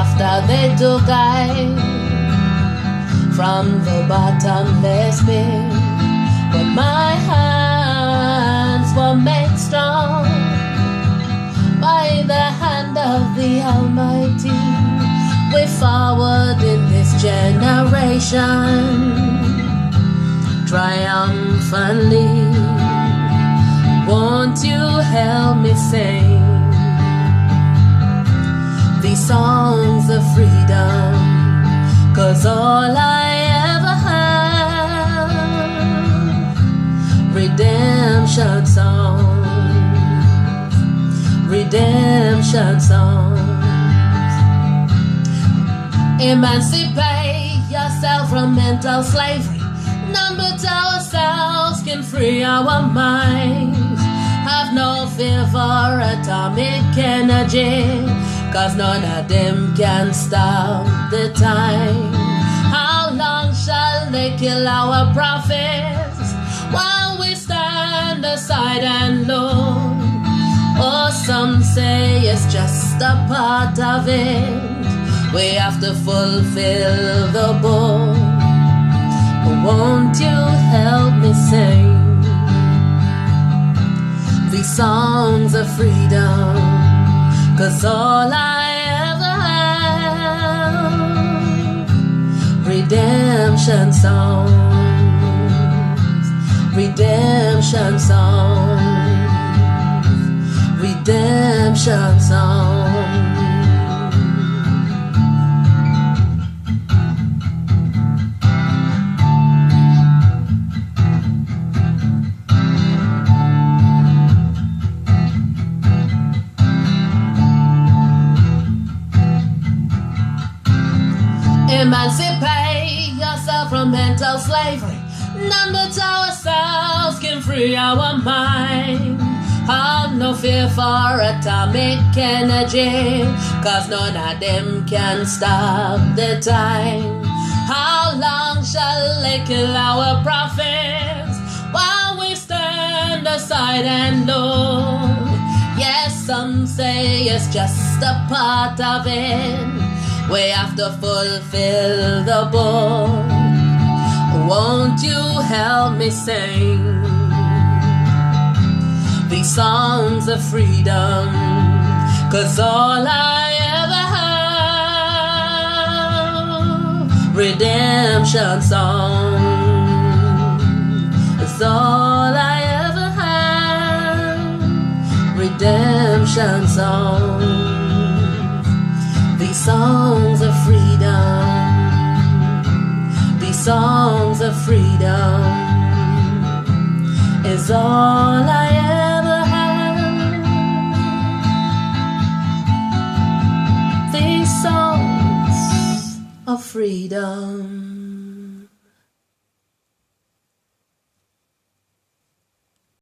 after they took I from the bottomless pit. But my hands were made strong by the hand of the Almighty. Way forward in this generation, triumphantly. Won't you help me sing these songs of freedom? 'Cause all I ever had, redemption songs, redemption songs. Emancipate yourself from mental slavery. None but ourselves can free our minds. Have no fear for atomic energy, 'cause none of them can stop the time. How long shall they kill our prophets while we stand aside and look? Oh, some say it's just a part of it. We have to fulfill the book. Won't you help me sing these songs of freedom? 'Cause all I ever have, redemption songs, redemption songs, redemption songs. Emancipate yourself from mental slavery. None but ourselves can free our mind. Have no fear for atomic energy, 'cause none of them can stop the time. How long shall they kill our prophets while we stand aside and look? Yes, some say it's just a part of it. We have to fulfill the book. Won't you help me sing these songs of freedom? 'Cause all I ever have, redemption songs. It's all I ever have, redemption songs. These songs of freedom, these songs of freedom is all I ever have. These songs of freedom.